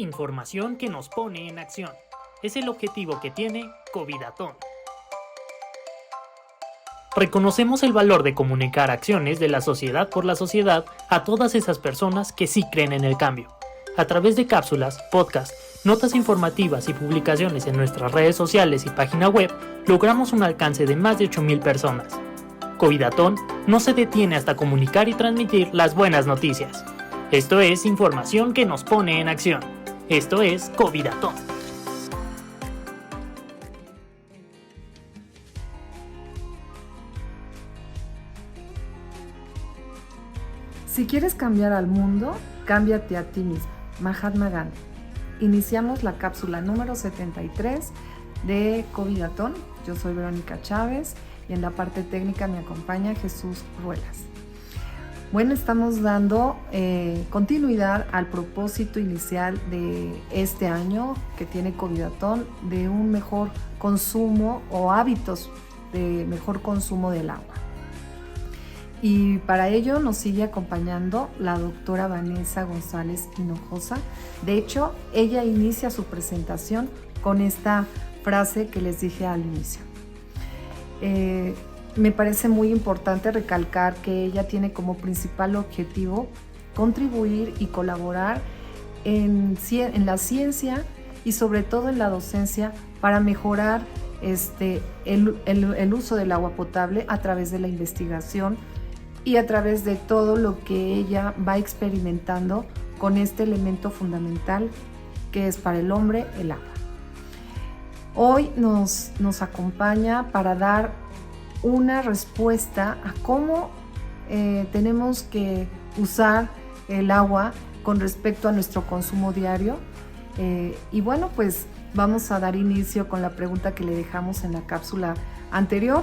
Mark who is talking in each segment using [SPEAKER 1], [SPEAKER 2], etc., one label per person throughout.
[SPEAKER 1] Información que nos pone en acción. Es el objetivo que tiene Covidatón. Reconocemos el valor de comunicar acciones de la sociedad por la sociedad a todas esas personas que sí creen en el cambio. A través de cápsulas, podcasts, notas informativas y publicaciones en nuestras redes sociales y página web, logramos un alcance de más de 8,000 personas. Covidatón no se detiene hasta comunicar y transmitir las buenas noticias. Esto es información que nos pone en acción. Esto es Covidatón.
[SPEAKER 2] Si quieres cambiar al mundo, cámbiate a ti mismo. Mahatma Gandhi. Iniciamos la cápsula número 73 de Covidatón. Yo soy Verónica Chávez y en la parte técnica me acompaña Jesús Ruelas. Bueno, estamos dando continuidad al propósito inicial de este año que tiene Covidatón de un mejor consumo o hábitos de mejor consumo del agua. Y para ello nos sigue acompañando la doctora Vanessa González Hinojosa. De hecho, ella inicia su presentación con esta frase que les dije al inicio. Me parece muy importante recalcar que ella tiene como principal objetivo contribuir y colaborar en la ciencia y sobre todo en la docencia para mejorar el uso del agua potable a través de la investigación y a través de todo lo que ella va experimentando con este elemento fundamental que es para el hombre el agua. Hoy nos acompaña para dar una respuesta a cómo tenemos que usar el agua con respecto a nuestro consumo diario. Y bueno, pues vamos a dar inicio con la pregunta que le dejamos en la cápsula anterior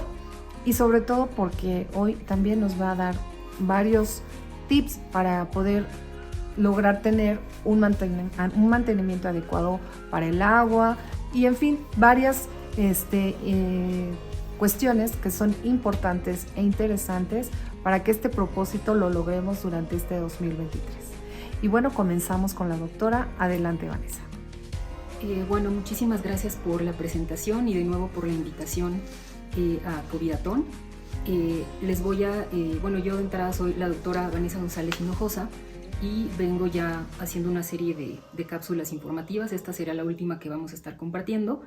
[SPEAKER 2] y sobre todo porque hoy también nos va a dar varios tips para poder lograr tener un mantenimiento adecuado para el agua y en fin, varias cuestiones que son importantes e interesantes para que este propósito lo logremos durante este 2023. Y bueno, comenzamos con la doctora. Adelante, Vanessa.
[SPEAKER 3] Bueno, muchísimas gracias por la presentación y de nuevo por la invitación a Covidatón. Yo de entrada soy la doctora Vanessa González Hinojosa y vengo ya haciendo una serie de cápsulas informativas. Esta será la última que vamos a estar compartiendo.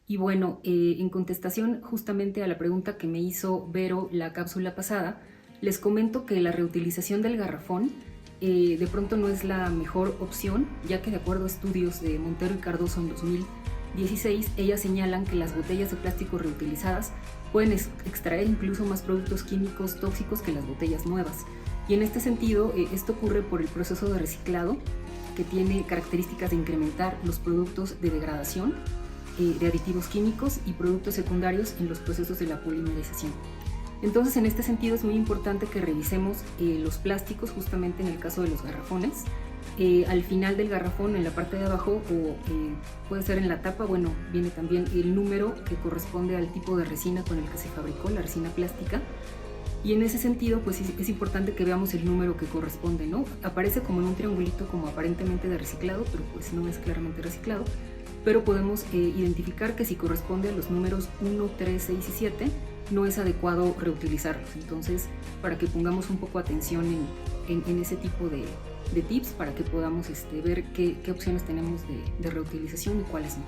[SPEAKER 3] Y bueno, en contestación justamente a la pregunta que me hizo Vero la cápsula pasada, les comento que la reutilización del garrafón de pronto no es la mejor opción, ya que de acuerdo a estudios de Montero y Cardoso en 2016, ellas señalan que las botellas de plástico reutilizadas pueden extraer incluso más productos químicos tóxicos que las botellas nuevas. Y en este sentido, esto ocurre por el proceso de reciclado, que tiene características de incrementar los productos de degradación, de aditivos químicos y productos secundarios en los procesos de la polimerización. Entonces, en este sentido es muy importante que revisemos los plásticos, justamente en el caso de los garrafones. Al final del garrafón, en la parte de abajo, o puede ser en la tapa, viene también el número que corresponde al tipo de resina con el que se fabricó, la resina plástica. Y en ese sentido, pues es importante que veamos el número que corresponde, ¿no? Aparece como en un triangulito, como aparentemente de reciclado, pero pues no es claramente reciclado. Pero podemos identificar que si corresponde a los números 1, 3, 6 y 7, no es adecuado reutilizarlos. Entonces, para que pongamos un poco atención en ese tipo de tips, para que podamos ver qué opciones tenemos de reutilización y cuáles no.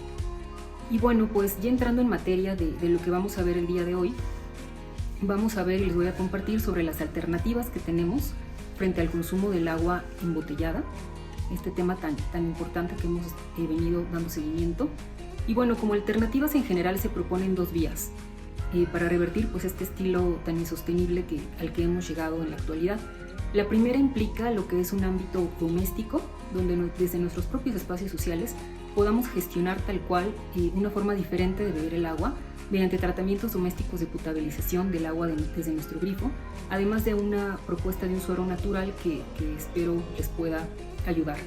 [SPEAKER 3] Y bueno, pues ya entrando en materia de lo que vamos a ver el día de hoy, vamos a ver y les voy a compartir sobre las alternativas que tenemos frente al consumo del agua embotellada, este tema tan importante que hemos venido dando seguimiento. Y bueno, como alternativas en general se proponen dos vías para revertir pues este estilo tan insostenible al que hemos llegado en la actualidad. La primera implica lo que es un ámbito doméstico, donde desde nuestros propios espacios sociales podamos gestionar tal cual una forma diferente de beber el agua mediante tratamientos domésticos de potabilización del agua desde nuestro grifo, además de una propuesta de un suero natural que espero les pueda ayudar.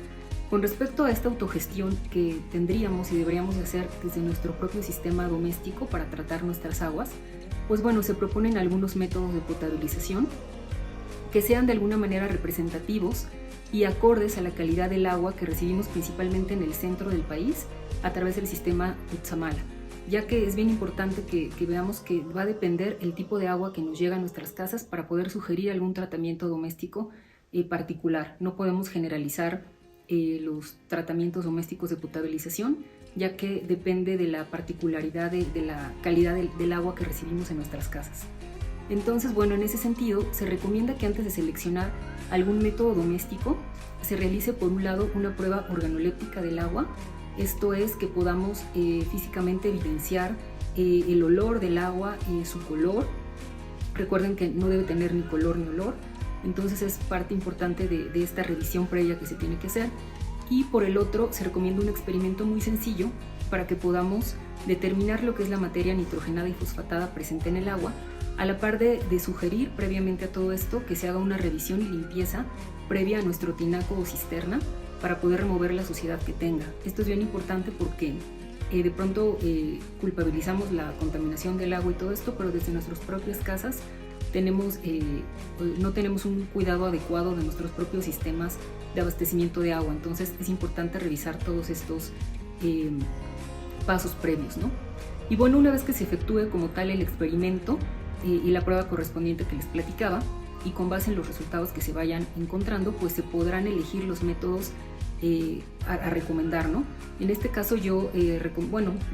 [SPEAKER 3] Con respecto a esta autogestión que tendríamos y deberíamos de hacer desde nuestro propio sistema doméstico para tratar nuestras aguas, pues bueno, se proponen algunos métodos de potabilización que sean de alguna manera representativos y acordes a la calidad del agua que recibimos principalmente en el centro del país a través del sistema Cutzamala, ya que es bien importante que veamos que va a depender el tipo de agua que nos llega a nuestras casas para poder sugerir algún tratamiento doméstico particular. No podemos generalizar los tratamientos domésticos de potabilización, ya que depende de la particularidad de la calidad del agua que recibimos en nuestras casas. Entonces, bueno, en ese sentido, se recomienda que antes de seleccionar algún método doméstico, se realice por un lado una prueba organoléptica del agua. Esto es que podamos físicamente evidenciar el olor del agua, su color. Recuerden que no debe tener ni color ni olor, entonces es parte importante de esta revisión previa que se tiene que hacer. Y por el otro, se recomienda un experimento muy sencillo para que podamos determinar lo que es la materia nitrogenada y fosfatada presente en el agua, a la par de sugerir previamente a todo esto que se haga una revisión y limpieza previa a nuestro tinaco o cisterna para poder remover la suciedad que tenga. Esto es bien importante porque de pronto culpabilizamos la contaminación del agua y todo esto, pero desde nuestras propias casas no tenemos un cuidado adecuado de nuestros propios sistemas de abastecimiento de agua. Entonces es importante revisar todos estos pasos previos, ¿no? Y bueno, una vez que se efectúe como tal el experimento y la prueba correspondiente que les platicaba, y con base en los resultados que se vayan encontrando, pues se podrán elegir los métodos a recomendar, ¿no? En este caso yo,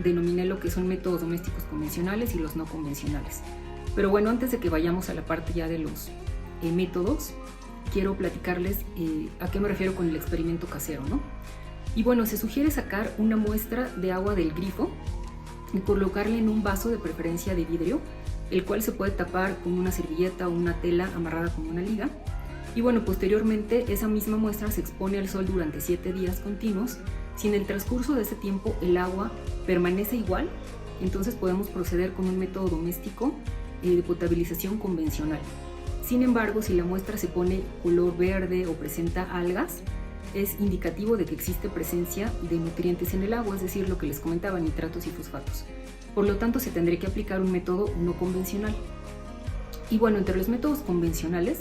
[SPEAKER 3] denominé lo que son métodos domésticos convencionales y los no convencionales. Pero bueno, antes de que vayamos a la parte ya de los métodos, quiero platicarles a qué me refiero con el experimento casero, ¿no? Y bueno, se sugiere sacar una muestra de agua del grifo y colocarla en un vaso de preferencia de vidrio, el cual se puede tapar con una servilleta o una tela amarrada con una liga. Y bueno, posteriormente esa misma muestra se expone al sol durante 7 días continuos. Si en el transcurso de ese tiempo el agua permanece igual, entonces podemos proceder con un método doméstico de potabilización convencional. Sin embargo, si la muestra se pone color verde o presenta algas, es indicativo de que existe presencia de nutrientes en el agua, es decir, lo que les comentaba, nitratos y fosfatos. Por lo tanto, se tendría que aplicar un método no convencional. Y bueno, entre los métodos convencionales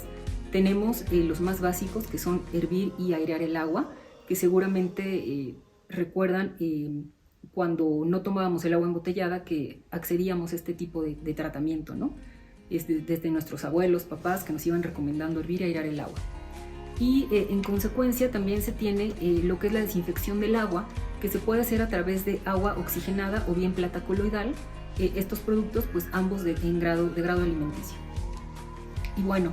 [SPEAKER 3] tenemos los más básicos, que son hervir y airear el agua, que seguramente recuerdan cuando no tomábamos el agua embotellada, que accedíamos a este tipo de tratamiento, ¿no? Desde nuestros abuelos, papás, que nos iban recomendando hervir y airear el agua. Y en consecuencia también se tiene lo que es la desinfección del agua, que se puede hacer a través de agua oxigenada o bien plata coloidal. Estos productos, pues ambos de grado alimenticio. Y bueno,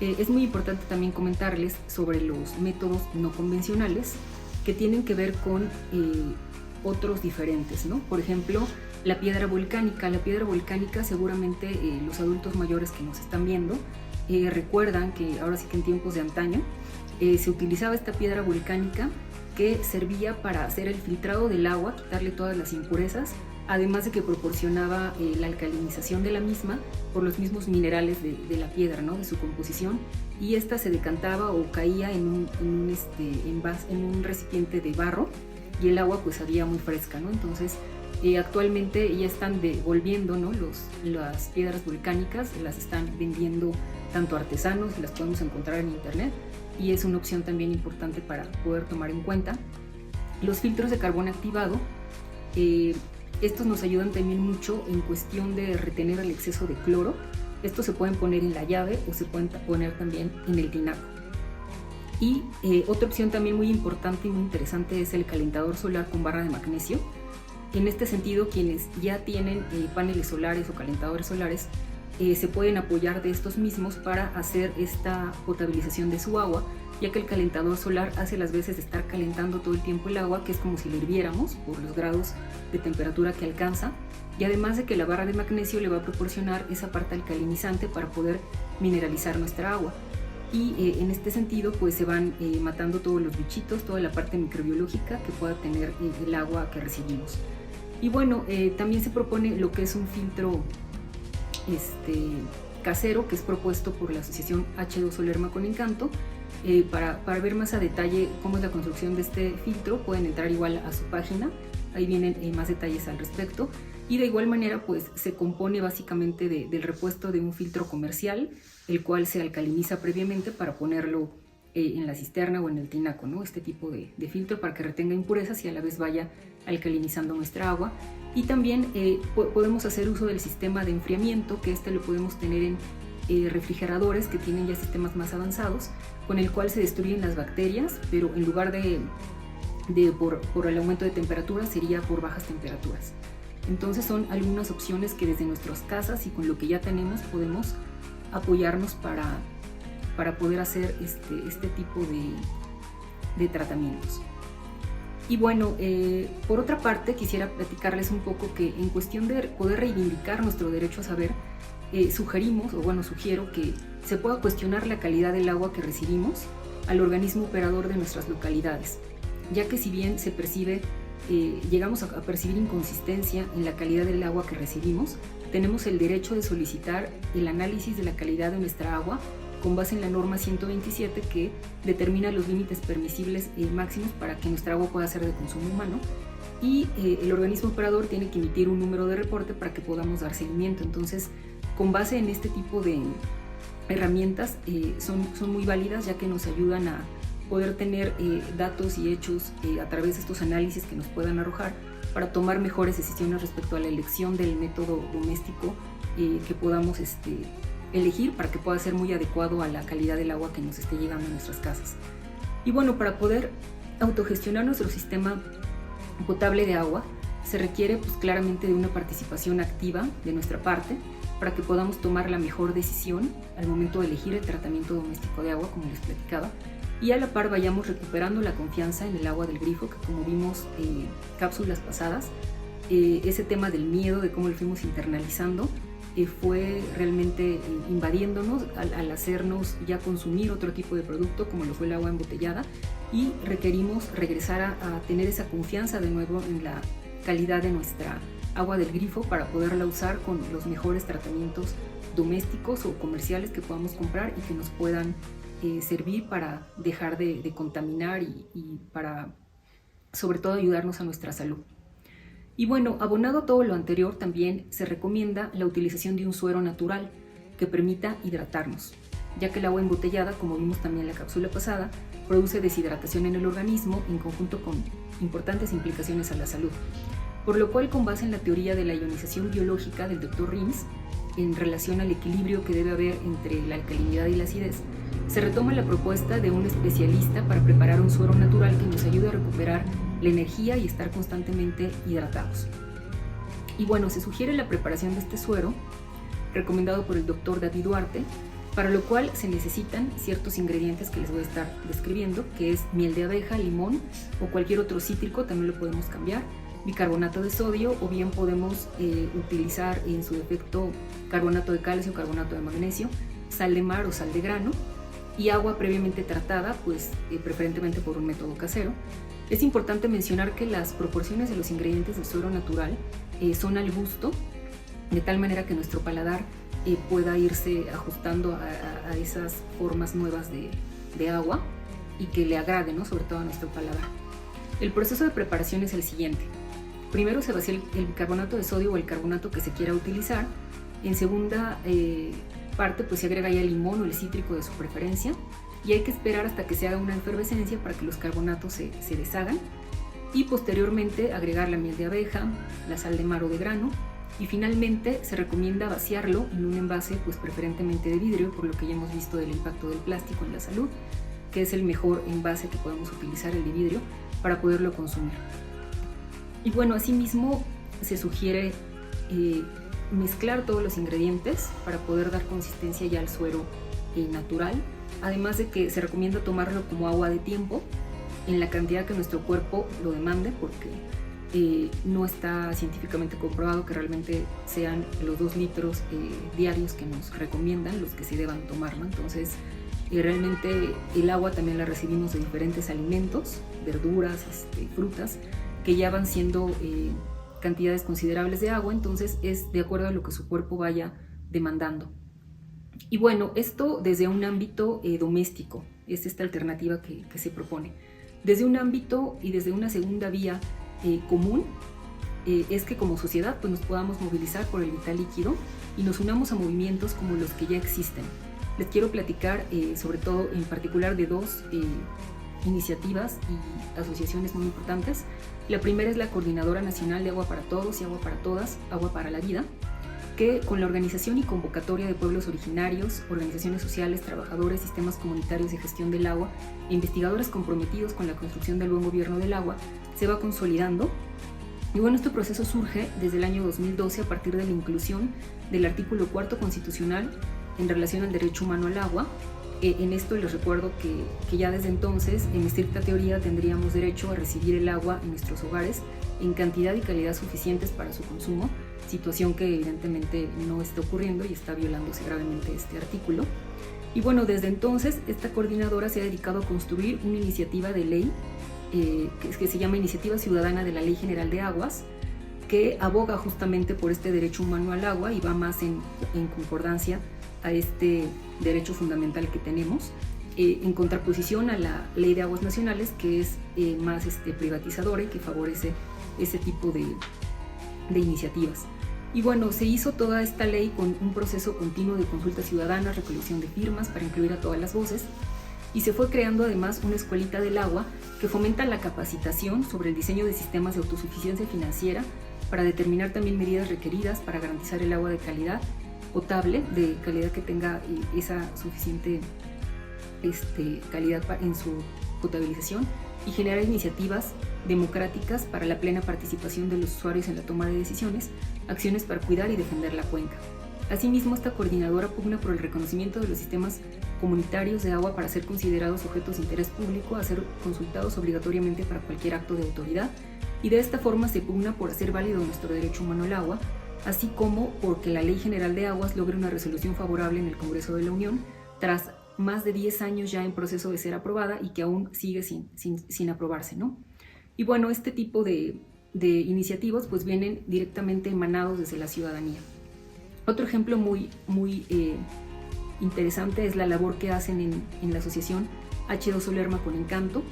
[SPEAKER 3] es muy importante también comentarles sobre los métodos no convencionales que tienen que ver con otros diferentes, ¿no? Por ejemplo, la piedra volcánica. La piedra volcánica, seguramente los adultos mayores que nos están viendo recuerdan que ahora sí que en tiempos de antaño se utilizaba esta piedra volcánica que servía para hacer el filtrado del agua, quitarle todas las impurezas, además de que proporcionaba la alcalinización de la misma por los mismos minerales de la piedra, ¿no? De su composición, y esta se decantaba o caía en un recipiente de barro y el agua pues salía muy fresca, ¿no? Entonces actualmente ya están devolviendo, ¿no? Las piedras volcánicas, las están vendiendo tanto artesanos, las podemos encontrar en internet, y es una opción también importante para poder tomar en cuenta. Los filtros de carbón activado, estos nos ayudan también mucho en cuestión de retener el exceso de cloro. Estos se pueden poner en la llave o se pueden poner también en el tinaco. Y otra opción también muy importante y muy interesante es el calentador solar con barra de magnesio. En este sentido, quienes ya tienen paneles solares o calentadores solares se pueden apoyar de estos mismos para hacer esta potabilización de su agua, ya que el calentador solar hace las veces de estar calentando todo el tiempo el agua, que es como si la hirviéramos por los grados de temperatura que alcanza, y además de que la barra de magnesio le va a proporcionar esa parte alcalinizante para poder mineralizar nuestra agua. Y en este sentido pues se van matando todos los bichitos, toda la parte microbiológica que pueda tener el agua que recibimos. Y bueno, también se propone lo que es un filtro casero, que es propuesto por la asociación H2O Lerma con Encanto. Para ver más a detalle cómo es la construcción de este filtro, pueden entrar igual a su página, ahí vienen más detalles al respecto. Y de igual manera pues se compone básicamente del repuesto de un filtro comercial, el cual se alcaliniza previamente para ponerlo en la cisterna o en el tinaco, ¿no? Este tipo de filtro para que retenga impurezas y a la vez vaya alcalinizando nuestra agua. Y también podemos hacer uso del sistema de enfriamiento, que lo podemos tener en refrigeradores que tienen ya sistemas más avanzados, con el cual se destruyen las bacterias, pero en lugar de por el aumento de temperatura sería por bajas temperaturas. Entonces son algunas opciones que desde nuestras casas y con lo que ya tenemos podemos apoyarnos para poder hacer este tipo de tratamientos. Y bueno, por otra parte quisiera platicarles un poco que en cuestión de poder reivindicar nuestro derecho a saber, sugiero que se pueda cuestionar la calidad del agua que recibimos al organismo operador de nuestras localidades, ya que si bien llegamos a percibir inconsistencia en la calidad del agua que recibimos, tenemos el derecho de solicitar el análisis de la calidad de nuestra agua con base en la norma 127 que determina los límites permisibles máximos para que nuestra agua pueda ser de consumo humano, y el organismo operador tiene que emitir un número de reporte para que podamos dar seguimiento. Entonces, con base en este tipo de herramientas son muy válidas, ya que nos ayudan a poder tener datos y hechos a través de estos análisis que nos puedan arrojar para tomar mejores decisiones respecto a la elección del método doméstico que podamos elegir para que pueda ser muy adecuado a la calidad del agua que nos esté llegando a nuestras casas. Y bueno, para poder autogestionar nuestro sistema potable de agua se requiere pues claramente de una participación activa de nuestra parte para que podamos tomar la mejor decisión al momento de elegir el tratamiento doméstico de agua, como les platicaba, y a la par vayamos recuperando la confianza en el agua del grifo, que como vimos en cápsulas pasadas, ese tema del miedo, de cómo lo fuimos internalizando, fue realmente invadiéndonos al hacernos ya consumir otro tipo de producto como lo fue el agua embotellada, y requerimos regresar a tener esa confianza de nuevo en la calidad de nuestra agua del grifo para poderla usar con los mejores tratamientos domésticos o comerciales que podamos comprar y que nos puedan servir para dejar de contaminar y para sobre todo ayudarnos a nuestra salud. Y bueno, abonado a todo lo anterior, también se recomienda la utilización de un suero natural que permita hidratarnos, ya que el agua embotellada, como vimos también en la cápsula pasada, produce deshidratación en el organismo en conjunto con importantes implicaciones a la salud. Por lo cual, con base en la teoría de la ionización biológica del Dr. Rims, en relación al equilibrio que debe haber entre la alcalinidad y la acidez, se retoma la propuesta de un especialista para preparar un suero natural que nos ayude a recuperar la energía y estar constantemente hidratados. Y bueno, se sugiere la preparación de este suero, recomendado por el Dr. David Duarte, para lo cual se necesitan ciertos ingredientes que les voy a estar describiendo, que es miel de abeja, limón o cualquier otro cítrico, también lo podemos cambiar, bicarbonato de sodio, o bien podemos utilizar en su defecto carbonato de calcio, carbonato de magnesio, sal de mar o sal de grano, y agua previamente tratada, pues preferentemente por un método casero. Es importante mencionar que las proporciones de los ingredientes del suero natural son al gusto, de tal manera que nuestro paladar pueda irse ajustando a esas formas nuevas de agua y que le agrade, ¿no? Sobre todo a nuestro paladar. El proceso de preparación es el siguiente. Primero se vacía el bicarbonato de sodio o el carbonato que se quiera utilizar. En segunda parte pues se agrega ya el limón o el cítrico de su preferencia, y hay que esperar hasta que se haga una efervescencia para que los carbonatos se deshagan, y posteriormente agregar la miel de abeja, la sal de mar o de grano, y finalmente se recomienda vaciarlo en un envase pues preferentemente de vidrio, por lo que ya hemos visto del impacto del plástico en la salud, que es el mejor envase que podemos utilizar, el de vidrio, para poderlo consumir. Y bueno, asimismo se sugiere mezclar todos los ingredientes para poder dar consistencia ya al suero natural, además de que se recomienda tomarlo como agua de tiempo en la cantidad que nuestro cuerpo lo demande, porque no está científicamente comprobado que realmente sean los 2 litros diarios que nos recomiendan los que se deban tomar, ¿no? Entonces realmente el agua también la recibimos de diferentes alimentos, verduras, frutas, que ya van siendo cantidades considerables de agua, entonces es de acuerdo a lo que su cuerpo vaya demandando. Y bueno, esto desde un ámbito doméstico, es esta alternativa que se propone. Desde un ámbito y desde una segunda vía común, es que como sociedad pues nos podamos movilizar por el vital líquido y nos unamos a movimientos como los que ya existen, les quiero platicar sobre todo en particular de dos iniciativas y asociaciones muy importantes. La primera es la Coordinadora Nacional de Agua para Todos y Agua para Todas, Agua para la Vida, que con la organización y convocatoria de pueblos originarios, organizaciones sociales, trabajadores, sistemas comunitarios de gestión del agua e investigadores comprometidos con la construcción del buen gobierno del agua, se va consolidando. Y bueno, este proceso surge desde el año 2012 a partir de la inclusión del artículo 4 constitucional en relación al derecho humano al agua. En esto les recuerdo que ya desde entonces, en estricta teoría, tendríamos derecho a recibir el agua en nuestros hogares en cantidad y calidad suficientes para su consumo, situación que evidentemente no está ocurriendo y está violándose gravemente este artículo. Y bueno, desde entonces esta coordinadora se ha dedicado a construir una iniciativa de ley que se llama Iniciativa Ciudadana de la Ley General de Aguas, que aboga justamente por este derecho humano al agua y va más en concordancia a este derecho fundamental que tenemos, en contraposición a la Ley de Aguas Nacionales, que es más privatizadora y que favorece ese tipo de iniciativas. Y bueno, se hizo toda esta ley con un proceso continuo de consultas ciudadanas, recolección de firmas para incluir a todas las voces, y se fue creando además una escuelita del agua que fomenta la capacitación sobre el diseño de sistemas de autosuficiencia financiera para determinar también medidas requeridas para garantizar el agua de calidad potable, de calidad que tenga esa suficiente calidad en su potabilización, y generar iniciativas democráticas para la plena participación de los usuarios en la toma de decisiones, acciones para cuidar y defender la cuenca. Asimismo, esta coordinadora pugna por el reconocimiento de los sistemas comunitarios de agua para ser considerados objetos de interés público, a ser consultados obligatoriamente para cualquier acto de autoridad, y de esta forma se pugna por hacer válido nuestro derecho humano al agua, así como porque la Ley General de Aguas logre una resolución favorable en el Congreso de la Unión, tras más de 10 años ya en proceso de ser aprobada y que aún sigue sin aprobarse, ¿no? Y bueno, este tipo de iniciativas pues vienen directamente emanados desde la ciudadanía. Otro ejemplo muy interesante es la labor que hacen en la asociación H2O Lerma con Encanto,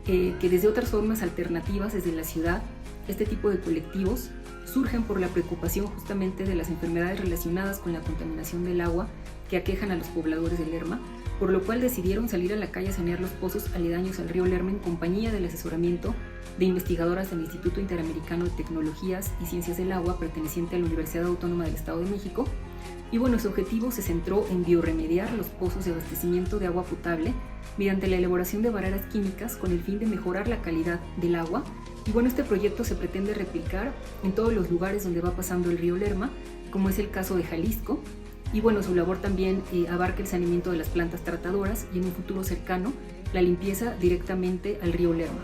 [SPEAKER 3] que desde otras formas alternativas desde la ciudad, este tipo de colectivos surgen por la preocupación justamente de las enfermedades relacionadas con la contaminación del agua que aquejan a los pobladores de Lerma, por lo cual decidieron salir a la calle a sanear los pozos aledaños al río Lerma en compañía del asesoramiento de investigadoras del Instituto Interamericano de Tecnologías y Ciencias del Agua, perteneciente a la Universidad Autónoma del Estado de México. Y bueno, su objetivo se centró en biorremediar los pozos de abastecimiento de agua potable mediante la elaboración de barreras químicas con el fin de mejorar la calidad del agua. Y bueno, este proyecto se pretende replicar en todos los lugares donde va pasando el río Lerma, como es el caso de Jalisco. Y bueno, su labor también abarca el saneamiento de las plantas tratadoras y en un futuro cercano la limpieza directamente al río Lerma.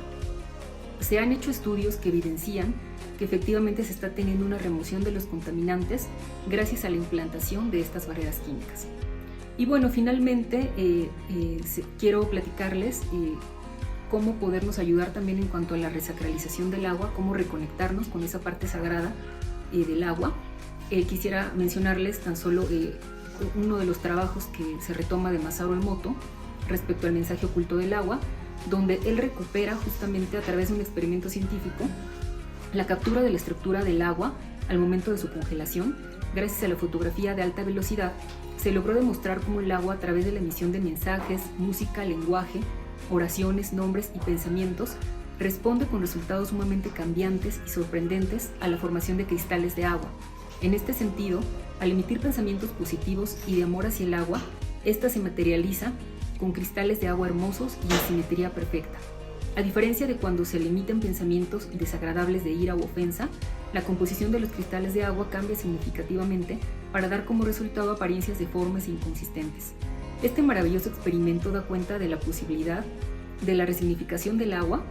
[SPEAKER 3] Se han hecho estudios que evidencian que efectivamente se está teniendo una remoción de los contaminantes gracias a la implantación de estas barreras químicas. Y bueno, finalmente quiero platicarles cómo podernos ayudar también en cuanto a la resacralización del agua, cómo reconectarnos con esa parte sagrada del agua. Quisiera mencionarles tan solo uno de los trabajos que se retoma de Masaru Emoto respecto al mensaje oculto del agua, donde él recupera justamente a través de un experimento científico la captura de la estructura del agua al momento de su congelación. Gracias a la fotografía de alta velocidad, se logró demostrar cómo el agua, a través de la emisión de mensajes, música, lenguaje, oraciones, nombres y pensamientos, responde con resultados sumamente cambiantes y sorprendentes a la formación de cristales de agua. En este sentido, al emitir pensamientos positivos y de amor hacia el agua, ésta se materializa con cristales de agua hermosos y en simetría perfecta. A diferencia de cuando se le emiten pensamientos desagradables de ira u ofensa, la composición de los cristales de agua cambia significativamente para dar como resultado apariencias deformes e inconsistentes. Este maravilloso experimento da cuenta de la posibilidad de la resignificación del agua,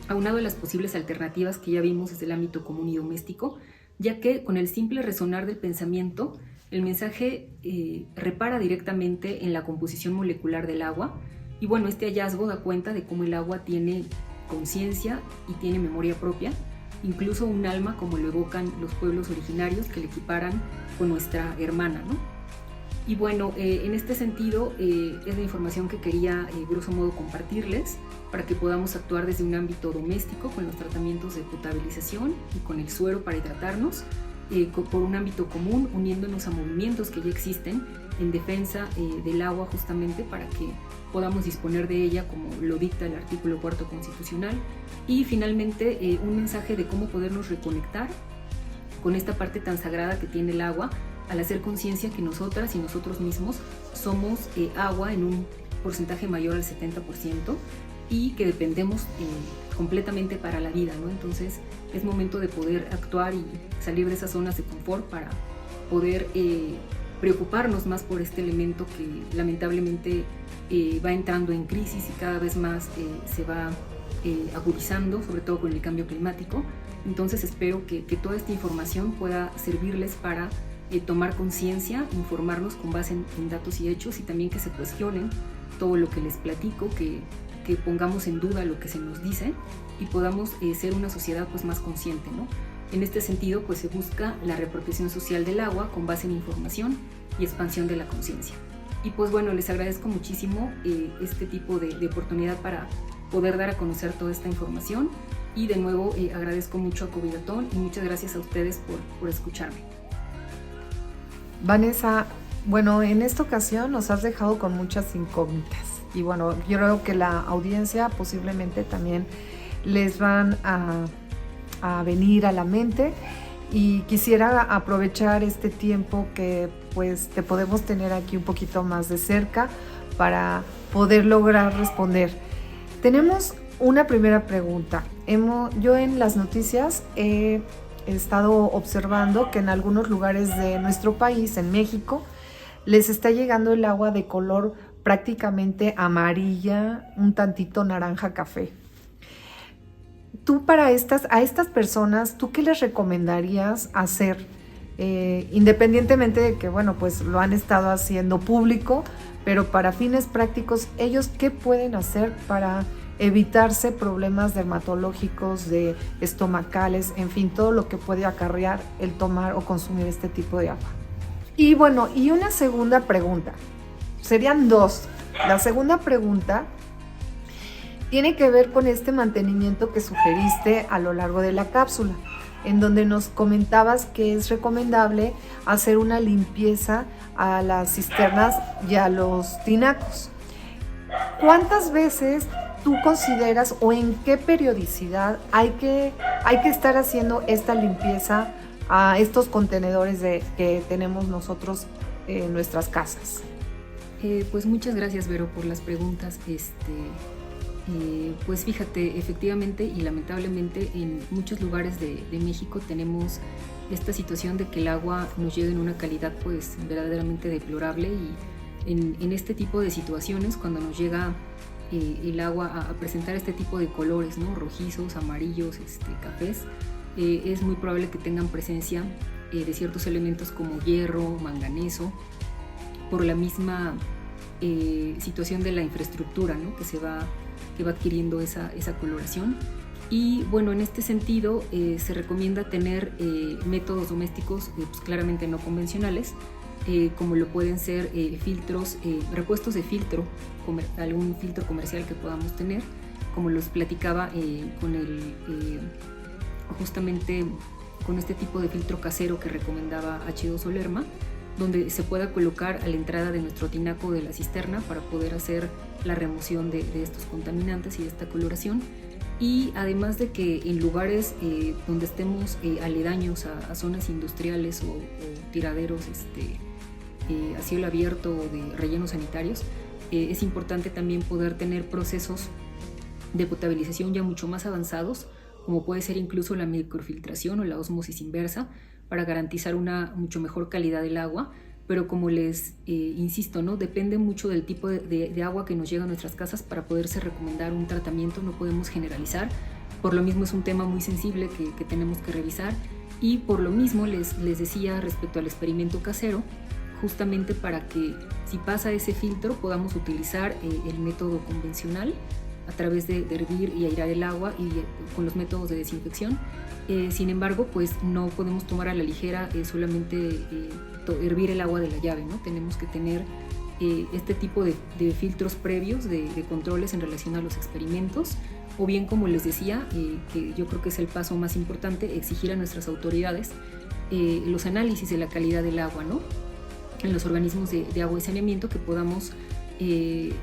[SPEAKER 3] aunado a las posibles alternativas que ya vimos desde el ámbito común y doméstico, ya que con el simple resonar del pensamiento, el mensaje repara directamente en la composición molecular del agua. Y bueno, este hallazgo da cuenta de cómo el agua tiene conciencia y tiene memoria propia, incluso un alma, como lo evocan los pueblos originarios, que le equiparan con nuestra hermana, ¿no? Y bueno, en este sentido es la información que quería grosso modo compartirles para que podamos actuar desde un ámbito doméstico con los tratamientos de potabilización y con el suero para hidratarnos, por un ámbito común, uniéndonos a movimientos que ya existen en defensa del agua, justamente para que podamos disponer de ella como lo dicta el artículo 4 constitucional. Y finalmente un mensaje de cómo podernos reconectar con esta parte tan sagrada que tiene el agua, al hacer conciencia que nosotras y nosotros mismos somos agua en un porcentaje mayor al 70% y que dependemos completamente para la vida, ¿no? Entonces es momento de poder actuar y salir de esas zonas de confort para poder preocuparnos más por este elemento que lamentablemente va entrando en crisis y cada vez más se va agudizando, sobre todo con el cambio climático. Entonces espero que toda esta información pueda servirles para tomar conciencia, informarnos con base en datos y hechos, y también que se cuestionen todo lo que les platico, que pongamos en duda lo que se nos dice y podamos ser una sociedad pues más consciente, ¿no? En este sentido pues se busca la reapropiación social del agua con base en información y expansión de la conciencia. Y pues bueno, les agradezco muchísimo este tipo de oportunidad para poder dar a conocer toda esta información, y de nuevo agradezco mucho a Covidatón y muchas gracias a ustedes por escucharme.
[SPEAKER 2] Vanessa, bueno, en esta ocasión nos has dejado con muchas incógnitas y bueno, yo creo que la audiencia posiblemente también les van a venir a la mente, y quisiera aprovechar este tiempo que pues te podemos tener aquí un poquito más de cerca para poder lograr responder. Tenemos una primera pregunta. Yo en las noticias he estado observando que en algunos lugares de nuestro país, en México, les está llegando el agua de color prácticamente amarilla, un tantito naranja café. Tú a estas personas, ¿tú qué les recomendarías hacer? Independientemente de que, bueno, pues lo han estado haciendo público, pero para fines prácticos, ¿ellos qué pueden hacer para evitarse problemas dermatológicos, estomacales, en fin, todo lo que puede acarrear el tomar o consumir este tipo de agua? Y bueno, y una segunda pregunta, serían dos. La segunda pregunta tiene que ver con este mantenimiento que sugeriste a lo largo de la cápsula, en donde nos comentabas que es recomendable hacer una limpieza a las cisternas y a los tinacos. ¿Cuántas veces tú consideras o en qué periodicidad hay que estar haciendo esta limpieza a estos contenedores que tenemos nosotros en nuestras casas?
[SPEAKER 3] Pues muchas gracias, Vero, por las preguntas. Pues fíjate, efectivamente y lamentablemente en muchos lugares de México tenemos esta situación de que el agua nos llega en una calidad pues verdaderamente deplorable, y en este tipo de situaciones, cuando nos llega el agua a presentar este tipo de colores, ¿no? Rojizos, amarillos, cafés, es muy probable que tengan presencia de ciertos elementos como hierro, manganeso, por la misma situación de la infraestructura, ¿no? que va adquiriendo esa coloración. Y bueno, en este sentido se recomienda tener métodos domésticos pues claramente no convencionales, como lo pueden ser filtros, repuestos de filtro, algún filtro comercial que podamos tener, como los platicaba justamente con este tipo de filtro casero que recomendaba H2O Lerma, donde se pueda colocar a la entrada de nuestro tinaco de la cisterna para poder hacer la remoción de estos contaminantes y de esta coloración. Y además de que en lugares donde estemos aledaños a zonas industriales o tiraderos a cielo abierto o de rellenos sanitarios, es importante también poder tener procesos de potabilización ya mucho más avanzados, como puede ser incluso la microfiltración o la ósmosis inversa, para garantizar una mucho mejor calidad del agua. Pero como les insisto, ¿no? Depende mucho del tipo de agua que nos llega a nuestras casas para poderse recomendar un tratamiento. No podemos generalizar, por lo mismo es un tema muy sensible que tenemos que revisar. Y por lo mismo les decía respecto al experimento casero, justamente para que si pasa ese filtro podamos utilizar el método convencional a través de hervir y airar el agua y con los métodos de desinfección. Sin embargo, pues no podemos tomar a la ligera solamente hervir el agua de la llave, ¿no? Tenemos que tener este tipo de filtros previos, de controles en relación a los experimentos, o bien, como les decía, que yo creo que es el paso más importante, exigir a nuestras autoridades los análisis de la calidad del agua, ¿no? en los organismos de agua y saneamiento, que podamos,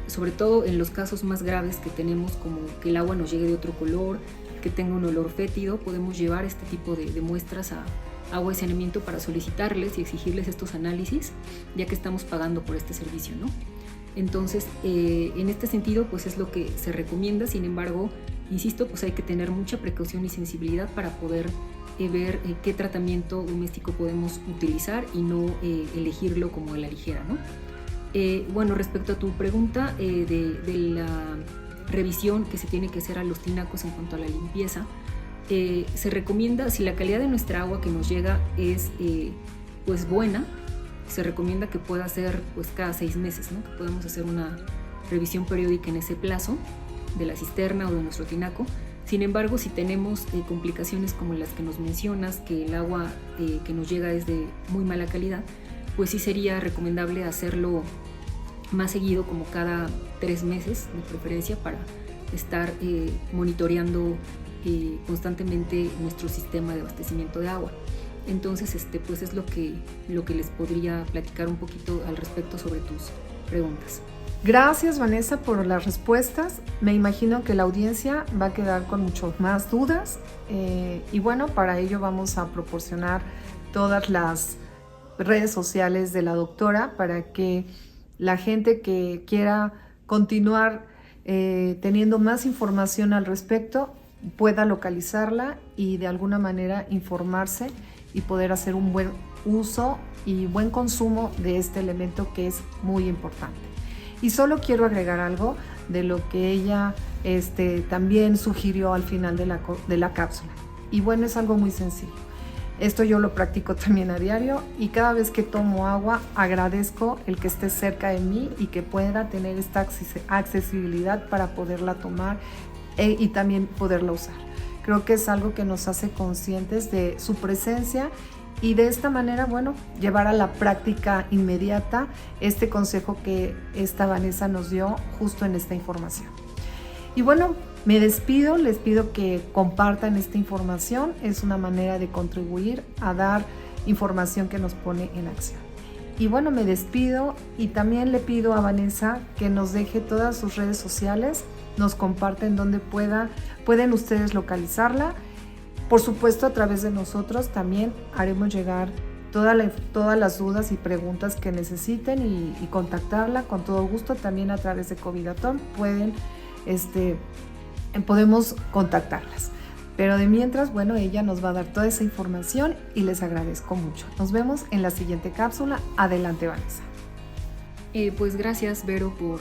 [SPEAKER 3] sobre todo en los casos más graves que tenemos, como que el agua nos llegue de otro color, que tenga un olor fétido, podemos llevar este tipo de muestras a agua y saneamiento para solicitarles y exigirles estos análisis, ya que estamos pagando por este servicio, ¿no? Entonces, en este sentido, pues es lo que se recomienda. Sin embargo, insisto, pues hay que tener mucha precaución y sensibilidad para poder ver qué tratamiento doméstico podemos utilizar y no elegirlo como a la ligera, ¿no? Bueno, respecto a tu pregunta de la revisión que se tiene que hacer a los tinacos en cuanto a la limpieza, se recomienda, si la calidad de nuestra agua que nos llega es pues buena, se recomienda que pueda ser pues cada 6 meses, ¿no? Que podamos hacer una revisión periódica en ese plazo de la cisterna o de nuestro tinaco. Sin embargo, si tenemos complicaciones como las que nos mencionas, que el agua que nos llega es de muy mala calidad, pues sí sería recomendable hacerlo más seguido, como cada 3 meses de preferencia, para estar monitoreando constantemente nuestro sistema de abastecimiento de agua. Entonces, pues es lo que les podría platicar un poquito al respecto sobre tus preguntas.
[SPEAKER 2] Gracias, Vanessa, por las respuestas. Me imagino que la audiencia va a quedar con muchas más dudas y bueno, para ello vamos a proporcionar todas las redes sociales de la doctora para que la gente que quiera continuar teniendo más información al respecto pueda localizarla y de alguna manera informarse y poder hacer un buen uso y buen consumo de este elemento que es muy importante. Y solo quiero agregar algo de lo que ella también sugirió al final de la cápsula. Y bueno, es algo muy sencillo. Esto yo lo practico también a diario y cada vez que tomo agua agradezco el que esté cerca de mí y que pueda tener esta accesibilidad para poderla tomar y también poderla usar. Creo que es algo que nos hace conscientes de su presencia y de esta manera, bueno, llevar a la práctica inmediata este consejo que esta Vanessa nos dio justo en esta información. Y bueno, me despido, les pido que compartan esta información, es una manera de contribuir a dar información que nos pone en acción. Y bueno, me despido y también le pido a Vanessa que nos deje todas sus redes sociales, nos comparten donde pueden ustedes localizarla. Por supuesto, a través de nosotros también haremos llegar todas las dudas y preguntas que necesiten y contactarla con todo gusto. También a través de Covidatón podemos contactarlas. Pero de mientras, bueno, ella nos va a dar toda esa información y les agradezco mucho. Nos vemos en la siguiente cápsula. Adelante, Vanessa.
[SPEAKER 3] Pues gracias, Vero, por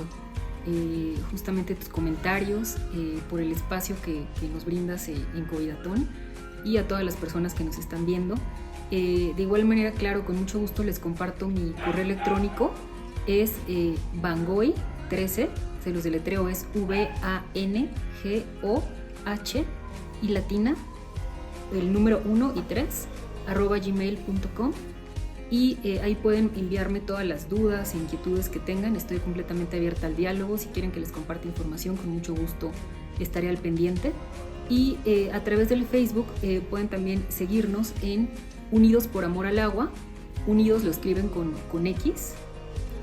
[SPEAKER 3] justamente tus comentarios, por el espacio que nos brindas en Covidatón y a todas las personas que nos están viendo. De igual manera, claro, con mucho gusto les comparto mi correo electrónico. Es vangoy13, se los deletreo, es VANGOH y latina, el número 1 y 3, @gmail.com. Y ahí pueden enviarme todas las dudas e inquietudes que tengan. Estoy completamente abierta al diálogo. Si quieren que les comparta información, con mucho gusto estaré al pendiente. Y a través del Facebook pueden también seguirnos en Unidos por Amor al Agua. Unidos lo escriben con X,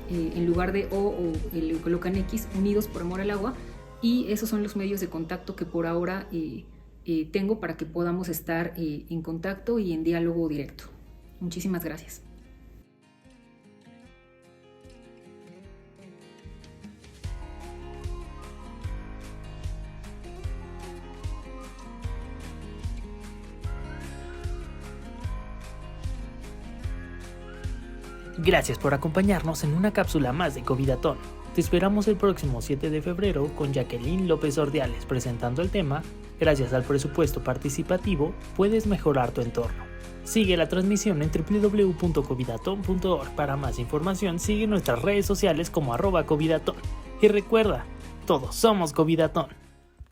[SPEAKER 3] en lugar de O le colocan X, Unidos por Amor al Agua. Y esos son los medios de contacto que por ahora tengo para que podamos estar en contacto y en diálogo directo. Muchísimas gracias.
[SPEAKER 1] Gracias por acompañarnos en una cápsula más de Covidatón. Te esperamos el próximo 7 de febrero con Jacqueline López Ordiales presentando el tema Gracias al presupuesto participativo puedes mejorar tu entorno. Sigue la transmisión en www.covidatón.org. Para más información sigue nuestras redes sociales como @Covidatón. Y recuerda, todos somos Covidatón.